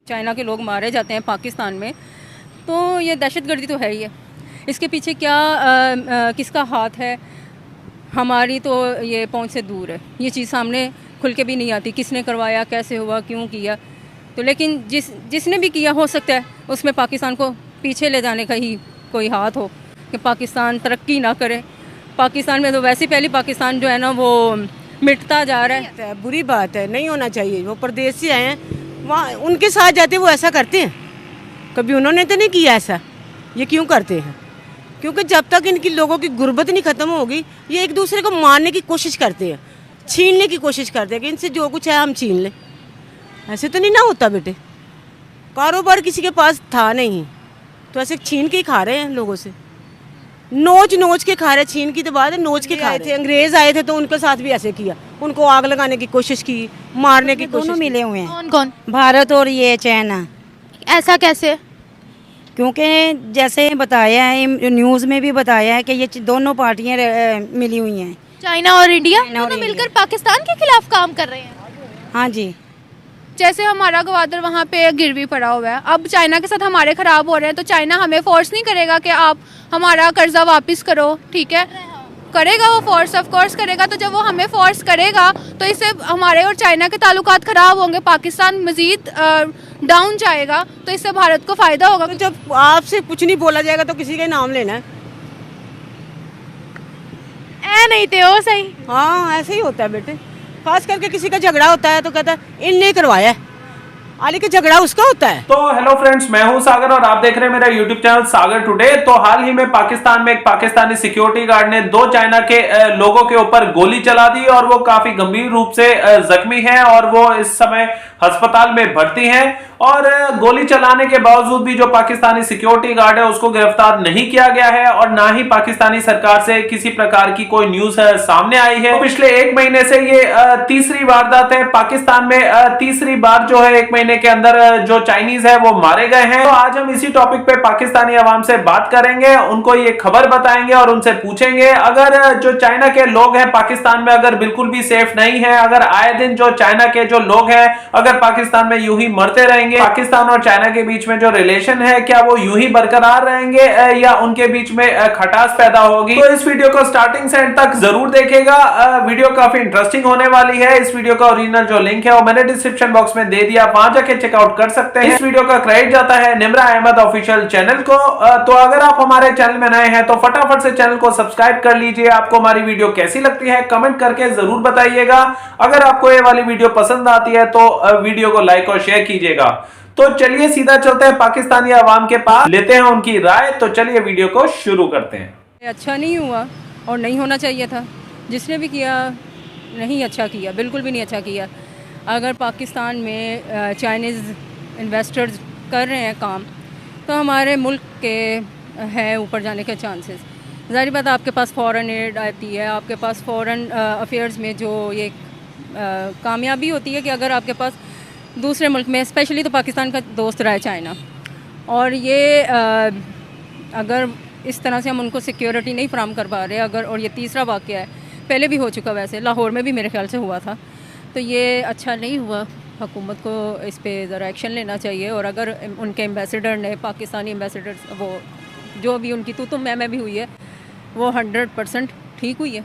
China के लोग मारे जाते हैं पाकिस्तान में, तो ये दहशतगर्दी तो है ही है। इसके पीछे क्या किसका हाथ है, हमारी तो ये पहुंच से दूर है। ये चीज़ सामने खुल के भी नहीं आती, किसने करवाया, कैसे हुआ, क्यों किया। तो लेकिन जिसने भी किया, हो सकता है उसमें पाकिस्तान को पीछे ले जाने का ही कोई हाथ हो कि पाकिस्तान तरक्की ना करे। पाकिस्तान में तो वैसे पहले पाकिस्तान जो है ना वो मिटता जा रहा है। बुरी बात है, नहीं होना चाहिए। वो प्रदेश से आए हैं, वहाँ उनके साथ जाते वो ऐसा करते हैं? कभी उन्होंने तो नहीं किया ऐसा। ये क्यों करते हैं? क्योंकि जब तक इनकी लोगों की गुर्बत नहीं ख़त्म होगी, ये एक दूसरे को मारने की कोशिश करते हैं, छीनने की कोशिश करते हैं कि इनसे जो कुछ है हम छीन लें। ऐसे तो नहीं ना होता बेटे। कारोबार किसी के पास था नहीं तो ऐसे छीन के ही खा रहे हैं लोगों से, नोच के खा रहे। छीन की तो बात है, नोच के खाए थे। अंग्रेज आए थे तो उनके साथ भी ऐसे किया, उनको आग लगाने की कोशिश की, मारने की कोशिश। दोनों मिले हुए हैं। कौन कौन? भारत और ये चाइना। ऐसा कैसे? क्योंकि जैसे बताया है, न्यूज़ में भी बताया है कि ये दोनों पार्टियां मिली हुई हैं। चाइना और इंडिया चाइना और दोनों इंडिया। मिलकर पाकिस्तान के खिलाफ काम कर रहे हैं। हाँ जी। जैसे हमारा गवादर वहाँ पे गिरवी पड़ा हुआ है, अब चाइना के साथ हमारे ख़राब हो रहे हैं, तो चाइना हमें फोर्स नहीं करेगा कि आप हमारा कर्जा वापस करो, ठीक है? करेगा वो फोर्स, ऑफ कोर्स करेगा। तो जब वो हमें फोर्स करेगा तो इससे हमारे और चाइना के ताल्लुकात ख़राब होंगे, पाकिस्तान मज़ीद डाउन जाएगा, तो इससे भारत को फ़ायदा होगा। तो जब आपसे कुछ नहीं बोला जाएगा तो किसी का नाम लेना है? ऐ नहीं थे वो सही। हाँ, ऐसे ही होता है बेटे। खास करके किसी का झगड़ा होता है तो कहता है इनने करवाया है, हालांकि झगड़ा उसका होता है। तो हेलो फ्रेंड्स, मैं हूं सागर और आप देख रहे हैं मेरा यूट्यूब चैनल सागर टुडे। तो हाल ही में पाकिस्तान में एक पाकिस्तानी सिक्योरिटी गार्ड ने 2 चाइना के लोगों के ऊपर गोली चला दी और वो काफी गंभीर रूप से जख्मी हैं और वो इस समय अस्पताल में भर्ती हैं। और गोली चलाने के बावजूद भी जो पाकिस्तानी सिक्योरिटी गार्ड है उसको गिरफ्तार नहीं किया गया है और ना ही पाकिस्तानी सरकार से किसी प्रकार की कोई न्यूज सामने आई है। तो पिछले 1 महीने से ये तीसरी वारदात है पाकिस्तान में। तीसरी बार जो है 1 महीने के अंदर जो चाइनीज है वो मारे गए हैं। तो आज हम इसी टॉपिक पे पाकिस्तानी अवाम से बात करेंगे, उनको ये खबर बताएंगे और उनसे पूछेंगे अगर जो चाइना के लोग हैं पाकिस्तान में अगर बिल्कुल भी सेफ नहीं है, अगर आए दिन जो चाइना के जो लोग हैं अगर पाकिस्तान में यूं ही मरते रहेंगे, पाकिस्तान और चाइना के बीच में जो रिलेशन है क्या वो यूं ही बरकरार रहेंगे या उनके बीच में खटास पैदा होगी। तो इस वीडियो को स्टार्टिंग से एंड तक जरूर देखेगा, वीडियो काफी इंटरेस्टिंग होने वाली है। इस वीडियो का ओरिजिनल जो लिंक है वो मैंने डिस्क्रिप्शन बॉक्स में दे दिया, वहां जाके चेकआउट कर सकते हैं। इस वीडियो का क्रेडिट जाता है निम्रा अहमद ऑफिशियल चैनल को। तो अगर आप हमारे चैनल में नए हैं तो फटाफट से चैनल को सब्सक्राइब कर लीजिए। आपको हमारी वीडियो कैसी लगती है कमेंट करके जरूर बताइएगा। अगर आपको ये वाली वीडियो पसंद आती है तो वीडियो को लाइक और शेयर कीजिएगा। तो चलिए सीधा चलते हैं पाकिस्तानी अवाम के पास, लेते हैं उनकी राय। तो चलिए वीडियो को शुरू करते हैं। अच्छा नहीं हुआ और नहीं होना चाहिए था। जिसने भी किया नहीं अच्छा किया, बिल्कुल भी नहीं अच्छा किया। अगर पाकिस्तान में चाइनीज़ इन्वेस्टर्स कर रहे हैं काम तो हमारे मुल्क के हैं ऊपर जाने के चांसेस। ज़ाहिर बात आपके पास फ़ॉरेन एड आती है, आपके पास फ़ॉरेन अफेयर्स में जो ये कामयाबी होती है कि अगर आपके पास दूसरे मुल्क में, स्पेशली तो पाकिस्तान का दोस्त रहा है चाइना, और ये अगर इस तरह से हम उनको सिक्योरिटी नहीं फराम कर पा रहे अगर, और ये तीसरा वाक़या है, पहले भी हो चुका, वैसे लाहौर में भी मेरे ख्याल से हुआ था, तो ये अच्छा नहीं हुआ। हुकूमत को इस पे ज़रा एक्शन लेना चाहिए। और अगर उनके एम्बेसडर ने, पाकिस्तानी एम्बेसडर, वो जो भी उनकी तू मैं भी हुई है वो 100% ठीक हुई है।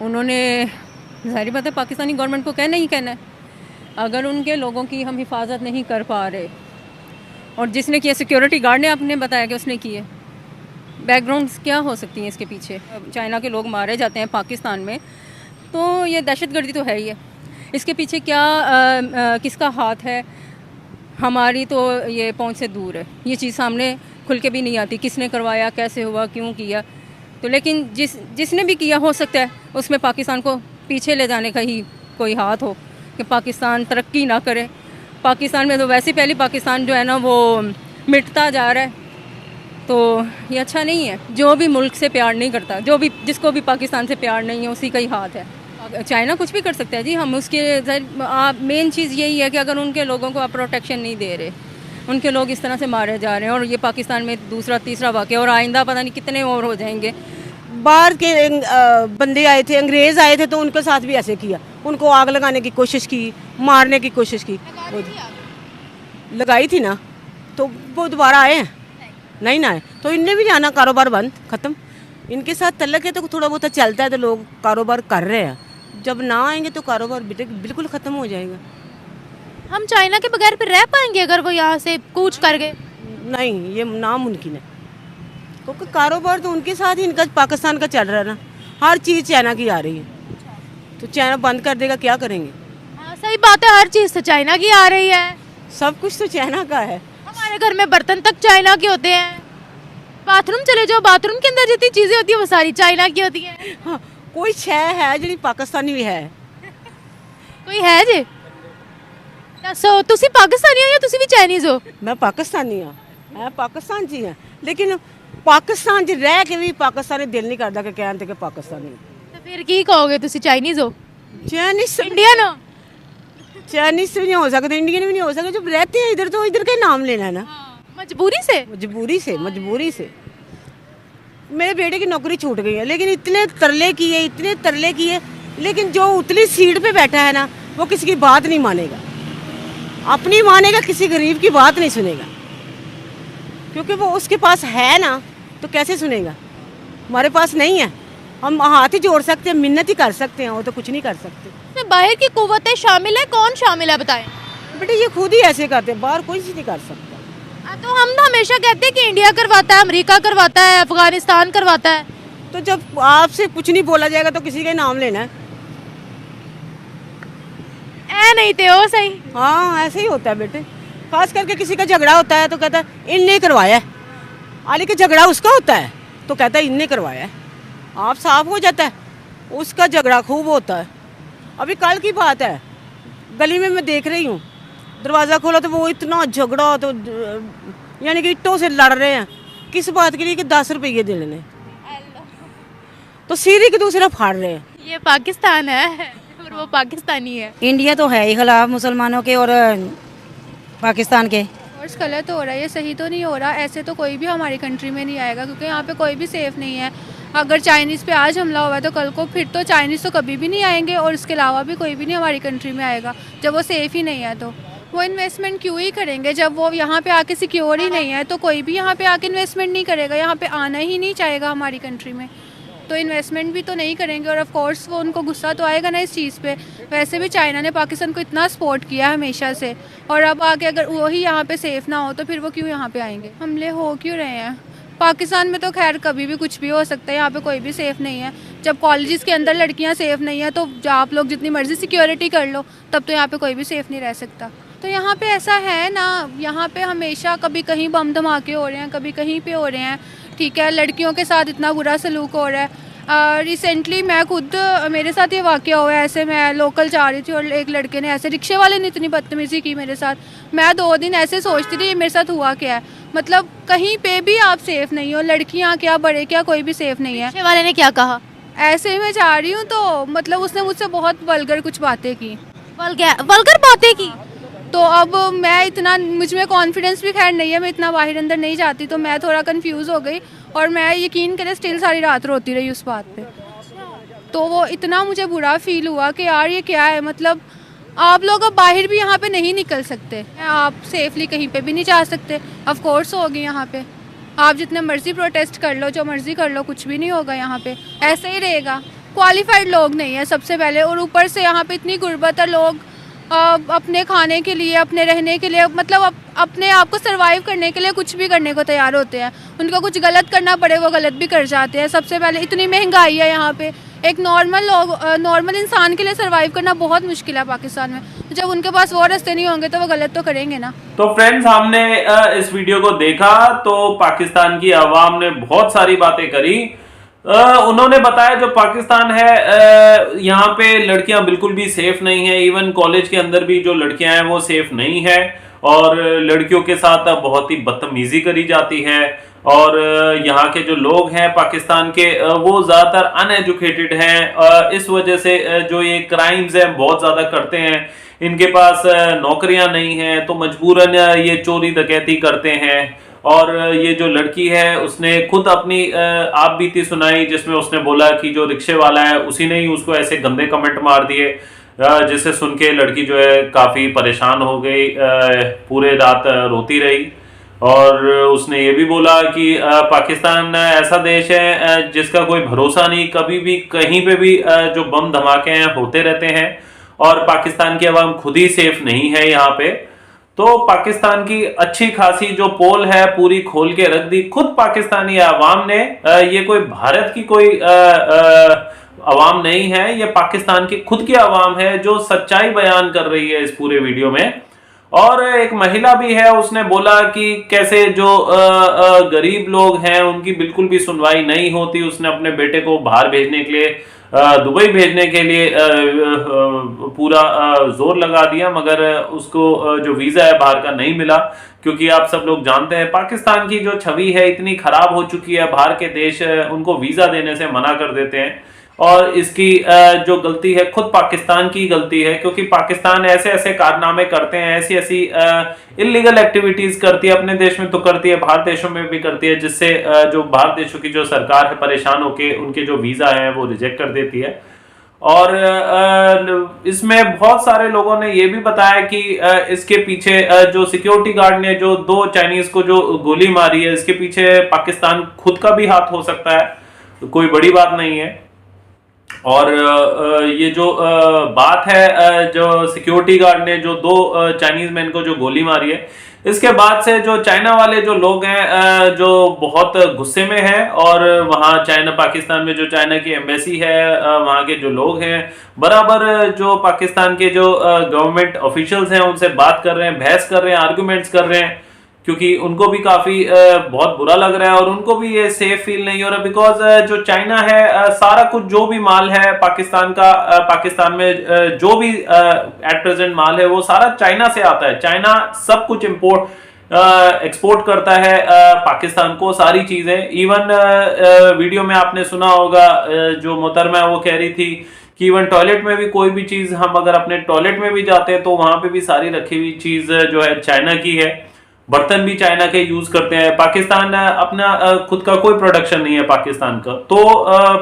उन्होंने ज़ाहिर बात है पाकिस्तानी गवर्नमेंट को कहना ही कहना है। अगर उनके लोगों की हम हिफाजत नहीं कर पा रहे, और जिसने किया सिक्योरिटी गार्ड ने आपने बताया कि उसने किए, बैकग्राउंड्स क्या हो सकती हैं इसके पीछे। चाइना के लोग मारे जाते हैं पाकिस्तान में, तो ये दहशतगर्दी तो है ही है। इसके पीछे क्या किसका हाथ है, हमारी तो ये पहुंच से दूर है। ये चीज़ सामने खुल के भी नहीं आती, किसने करवाया, कैसे हुआ, क्यों किया। तो लेकिन जिसने भी किया, हो सकता है उसमें पाकिस्तान को पीछे ले जाने का ही कोई हाथ हो कि पाकिस्तान तरक्की ना करे। पाकिस्तान में तो वैसे पहले पाकिस्तान जो है ना वो मिटता जा रहा है, तो ये अच्छा नहीं है। जो भी मुल्क से प्यार नहीं करता, जिसको भी पाकिस्तान से प्यार नहीं है, उसी का ही हाथ है। चाइना कुछ भी कर सकता है जी, हम उसके मेन चीज़ यही है कि अगर उनके लोगों को आप प्रोटेक्शन नहीं दे रहे, उनके लोग इस तरह से मारे जा रहे हैं, और ये पाकिस्तान में दूसरा तीसरा वाक़या, और आइंदा पता नहीं कितने और हो जाएंगे। बाहर के बंदे आए थे, अंग्रेज आए थे तो उनके साथ भी ऐसे किया, उनको आग लगाने की कोशिश की, मारने की कोशिश की। लगाई थी ना, तो वो दोबारा आए हैं? नहीं ना आए। तो इनने भी जाना, कारोबार बंद, ख़त्म। इनके साथ तल्लक है तो थोड़ा बहुत चलता है तो लोग कारोबार कर रहे हैं। जब ना आएंगे तो कारोबार बिल्कुल ख़त्म हो जाएगा। हम चाइना के बगैर फिर रह पाएंगे अगर वो यहाँ से कूच कर गए? नहीं, ये नामुमकिन है, क्योंकि कारोबार तो उनके साथ ही इनका पाकिस्तान का चल रहा है ना। हर चीज़ चाइना की आ रही है, तो चाइना बंद कर देगा, क्या करेंगे? हाँ सही बात है, हर चीज़ तो चाइना की आ रही है। सब कुछ तो चाइना का है। हमारे घर में बर्तन तक चाइना के होते हैं। बाथरूम चले जाओ, बाथरूम के अंदर जितनी चीज़ें होती है वो सारी चाइना की होती हैं। हाँ, कोई शय है जी पाकिस्तानी भी है। कोई है जी? ਦੱਸੋ ਤੁਸੀਂ ਪਾਕਿਸਤਾਨੀ ਹੋ ਜਾਂ ਤੁਸੀਂ ਵੀ ਚਾਈਨੀਜ਼ ਹੋ? मैं पाकिस्तानी हाँ, मैं पाकिस्तान जी हाँ, लेकिन पाकिस्तान च रह के भी पाकिस्तानी दिल नहीं करता कि कहते कि पाकिस्तानी। तो फिर की कहोगे ਤੁਸੀਂ ਚਾਈਨੀਜ਼ ਹੋ? चाइनीस इंडियन हो? चाइनीस भी नहीं हो सकते, इंडियन भी नहीं हो सकते। जब रहते हैं इधर तो इधर का ही नाम लेना है ना, मजबूरी से? मजबूरी से। मेरे बेटे की नौकरी छूट गई है, लेकिन इतने तरले किए, लेकिन जो उतली सीट पे बैठा है ना, वो किसी की बात नहीं मानेगा, अपनी मानेगा, किसी गरीब की बात नहीं सुनेगा, क्योंकि वो उसके पास है ना, तो कैसे सुनेगा? हमारे पास नहीं है, हम हाथ ही जोड़ सकते हैं, मिन्नत ही कर सकते हैं, वो तो कुछ नहीं कर सकते। इसमें बाहर की कुव्वतें शामिल है? कौन शामिल है बताएं? बेटे ये खुद ही ऐसे करते हैं, बाहर कोई चीज़ नहीं कर सकता। तो हम तो हमेशा कहते हैं कि इंडिया करवाता है, अमेरिका करवाता है, अफगानिस्तान करवाता है। तो जब आपसे कुछ नहीं बोला जाएगा तो किसी का नाम लेना है। ऐ नहीं थे वो सही। हाँ, ऐसे ही होता है बेटे। खास करके किसी का झगड़ा होता है तो कहता है इनने करवाया है, आली का झगड़ा उसका होता है तो कहता है इनने करवाया है। आप साफ हो जाता है, उसका झगड़ा खूब होता है। अभी कल की बात है, गली में मैं देख रही हूँ, दरवाज़ा खोला तो वो इतना झगड़ा, तो यानी कि ईंटों से लड़ रहे हैं। किस बात के लिए? कि 10 रुपये देने, तो सिर एक दूसरा फाड़ रहे हैं। ये पाकिस्तान है और वो पाकिस्तानी है। इंडिया तो है ही खिलाफ मुसलमानों के और पाकिस्तान के। कोर्स गलत हो रहा है, ये सही तो नहीं हो रहा। ऐसे तो कोई भी हमारी कंट्री में नहीं आएगा, क्योंकि यहाँ पे कोई भी सेफ़ नहीं है। अगर चाइनीज़ पे आज हमला हुआ है तो कल को फिर तो चाइनीज़ तो कभी भी नहीं आएंगे, और इसके अलावा भी कोई भी नहीं हमारी कंट्री में आएगा जब वो सेफ़ ही नहीं है। तो वो इन्वेस्टमेंट क्यों ही करेंगे जब वो यहाँ पे आके सिक्योर ही नहीं है? तो कोई भी यहाँ पे आके इन्वेस्टमेंट नहीं करेगा, यहाँ पे आना ही नहीं चाहेगा हमारी कंट्री में, तो इन्वेस्टमेंट भी तो नहीं करेंगे। और ऑफ कोर्स वो उनको गुस्सा तो आएगा ना इस चीज़ पे। वैसे भी चाइना ने पाकिस्तान को इतना सपोर्ट किया है हमेशा से, और अब आके अगर वही यहाँ पे सेफ़ ना हो तो फिर वो क्यों यहाँ पे आएंगे? हमले हो क्यों रहे हैं? पाकिस्तान में तो खैर कभी भी कुछ भी हो सकता है, यहाँ पे कोई भी सेफ़ नहीं है। जब कॉलेजेस के अंदर लड़कियाँ सेफ़ नहीं है तो आप लोग जितनी मर्ज़ी सिक्योरिटी कर लो, तब तो यहाँ पे कोई भी सेफ़ नहीं रह सकता। तो यहाँ पे ऐसा है ना, यहाँ पे हमेशा कभी कहीं बम धमाके हो रहे हैं, कभी कहीं पे हो रहे हैं, ठीक है। लड़कियों के साथ इतना बुरा सलूक हो रहा है। रिसेंटली मैं खुद, मेरे साथ ये वाक़या हुआ है। ऐसे मैं लोकल जा रही थी और एक लड़के ने, ऐसे रिक्शे वाले ने इतनी बदतमीज़ी की मेरे साथ। मैं 2 दिन ऐसे सोचती थी ये मेरे साथ हुआ क्या है। मतलब कहीं पे भी आप सेफ़ नहीं हो, लड़कियाँ क्या, बड़े क्या, कोई भी सेफ़ नहीं है। रिक्शे वाले ने क्या कहा? ऐसे ही मैं जा रही हूँ तो मतलब उसने मुझसे बहुत वल्गर कुछ बातें की, वल्गर बातें की। तो अब मैं इतना, मुझ में कॉन्फिडेंस भी खैर नहीं है, मैं इतना बाहर अंदर नहीं जाती, तो मैं थोड़ा कंफ्यूज हो गई और मैं यकीन करें स्टिल सारी रात रोती रही उस बात पे। तो वो इतना मुझे बुरा फील हुआ कि यार ये क्या है, मतलब आप लोग अब बाहर भी यहाँ पे नहीं निकल सकते, आप सेफली कहीं पे भी नहीं जा सकते। ऑफ कोर्स होगी यहाँ पे, आप जितने मर्जी प्रोटेस्ट कर लो, जो मर्जी कर लो, कुछ भी नहीं होगा यहाँ पे, ऐसे ही रहेगा। क्वालिफाइड लोग नहीं है सबसे पहले, और ऊपर से यहाँ पे इतनी गुर्बत है। लोग अपने खाने के लिए, अपने रहने के लिए, मतलब अपने आप को सरवाइव करने के लिए कुछ भी करने को तैयार होते हैं। उनको कुछ गलत करना पड़े वो गलत भी कर जाते हैं। सबसे पहले इतनी महंगाई है यहाँ पे, एक नॉर्मल इंसान के लिए सरवाइव करना बहुत मुश्किल है पाकिस्तान में। तो जब उनके पास वो रास्ते नहीं होंगे तो वो गलत तो करेंगे ना। तो फ्रेंड्स, हमने इस वीडियो को देखा तो पाकिस्तान की आवाम ने बहुत सारी बातें करी। उन्होंने बताया जो पाकिस्तान है, यहाँ पे लड़कियां बिल्कुल भी सेफ नहीं है। इवन कॉलेज के अंदर भी जो लड़कियां हैं वो सेफ नहीं है, और लड़कियों के साथ बहुत ही बदतमीजी करी जाती है। और यहाँ के जो लोग हैं पाकिस्तान के, वो ज़्यादातर अनएजुकेटेड हैं। इस वजह से जो ये क्राइम्स हैं बहुत ज़्यादा करते हैं। इनके पास नौकरियां नहीं हैं तो मजबूरन ये चोरी डकैती करते हैं। और ये जो लड़की है उसने खुद अपनी आप बीती सुनाई, जिसमें उसने बोला कि जो रिक्शे वाला है उसी ने ही उसको ऐसे गंदे कमेंट मार दिए। जिसे सुन के लड़की जो है काफ़ी परेशान हो गई, पूरे रात रोती रही। और उसने ये भी बोला कि पाकिस्तान ऐसा देश है जिसका कोई भरोसा नहीं, कभी भी कहीं पे भी जो बम धमाके हैं होते रहते हैं और पाकिस्तान की आवाम खुद ही सेफ नहीं है यहाँ पे। तो पाकिस्तान की अच्छी खासी जो पोल है पूरी खोल के रख दी खुद पाकिस्तानी आवाम ने। ये कोई भारत की कोई आवाम नहीं है, ये पाकिस्तान की खुद की आवाम है जो सच्चाई बयान कर रही है इस पूरे वीडियो में। और एक महिला भी है, उसने बोला कि कैसे जो गरीब लोग हैं उनकी बिल्कुल भी सुनवाई नहीं होती। उसने अपने बेटे को बाहर भेजने के लिए, दुबई भेजने के लिए पूरा जोर लगा दिया, मगर उसको जो वीज़ा है बाहर का नहीं मिला। क्योंकि आप सब लोग जानते हैं पाकिस्तान की जो छवि है इतनी खराब हो चुकी है, बाहर के देश उनको वीज़ा देने से मना कर देते हैं। और इसकी जो गलती है खुद पाकिस्तान की गलती है, क्योंकि पाकिस्तान ऐसे ऐसे कारनामे करते हैं, ऐसी ऐसी इलीगल एक्टिविटीज करती है, अपने देश में तो करती है, बाहर देशों में भी करती है, जिससे जो बाहर देशों की जो सरकार है परेशान होकर उनके जो वीज़ा है वो रिजेक्ट कर देती है। और इसमें बहुत सारे लोगों ने ये भी बताया कि इसके पीछे जो सिक्योरिटी गार्ड ने जो 2 चाइनीज को जो गोली मारी है, इसके पीछे पाकिस्तान खुद का भी हाथ हो सकता है, कोई बड़ी बात नहीं है। और ये जो बात है, जो सिक्योरिटी गार्ड ने जो 2 चाइनीज मैन को जो गोली मारी है, इसके बाद से जो चाइना वाले जो लोग हैं जो बहुत गुस्से में हैं, और वहाँ चाइना पाकिस्तान में जो चाइना की एम्बेसी है वहाँ के जो लोग हैं बराबर जो पाकिस्तान के जो गवर्नमेंट ऑफिशियल्स हैं उनसे बात कर रहे हैं, बहस कर रहे हैं, आर्गुमेंट्स कर रहे हैं, क्योंकि उनको भी काफ़ी बहुत बुरा लग रहा है और उनको भी ये सेफ फील नहीं हो रहा। बिकॉज जो चाइना है सारा कुछ जो भी माल है पाकिस्तान का, पाकिस्तान में जो भी एट प्रेजेंट माल है वो सारा चाइना से आता है। चाइना सब कुछ एक्सपोर्ट करता है पाकिस्तान को, सारी चीज़ें। इवन वीडियो में आपने सुना होगा जो मोहतरमा है वो कह रही थी कि इवन टॉयलेट में भी कोई भी चीज़, हम अगर अपने टॉयलेट में भी जाते हैं तो वहाँ पे भी सारी रखी हुई चीज़ जो है चाइना की है, बर्तन भी चाइना के यूज करते हैं। पाकिस्तान अपना खुद का कोई प्रोडक्शन नहीं है पाकिस्तान का। तो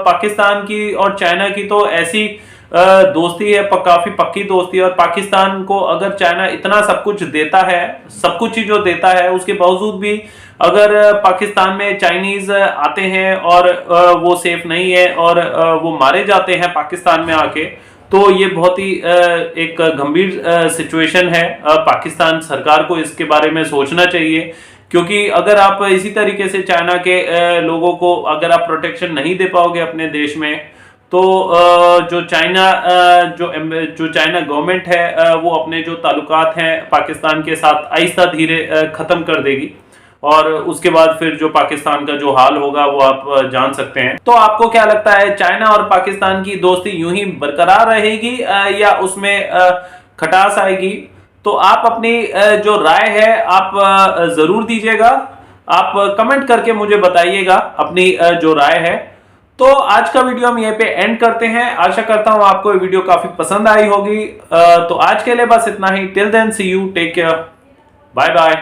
पाकिस्तान की और चाइना की तो ऐसी दोस्ती है, काफी पक्की दोस्ती है। और पाकिस्तान को अगर चाइना इतना सब कुछ देता है, सब कुछ ही जो देता है, उसके बावजूद भी अगर पाकिस्तान में चाइनीज आते हैं और वो सेफ नहीं है और वो मारे जाते हैं पाकिस्तान में आके, तो ये बहुत ही एक गंभीर सिचुएशन है। पाकिस्तान सरकार को इसके बारे में सोचना चाहिए, क्योंकि अगर आप इसी तरीके से चाइना के लोगों को अगर आप प्रोटेक्शन नहीं दे पाओगे अपने देश में, तो जो चाइना गवर्नमेंट है वो अपने जो ताल्लुकात हैं पाकिस्तान के साथ आहिस्ता धीरे ख़त्म कर देगी। और उसके बाद फिर जो पाकिस्तान का जो हाल होगा वो आप जान सकते हैं। तो आपको क्या लगता है, चाइना और पाकिस्तान की दोस्ती यूं ही बरकरार रहेगी या उसमें खटास आएगी? तो आप अपनी जो राय है आप जरूर दीजिएगा, आप कमेंट करके मुझे बताइएगा अपनी जो राय है। तो आज का वीडियो हम यहीं पे एंड करते हैं। आशा करता हूं आपको ये वीडियो काफी पसंद आई होगी। तो आज के लिए बस इतना ही। Till then see you, take care, bye bye.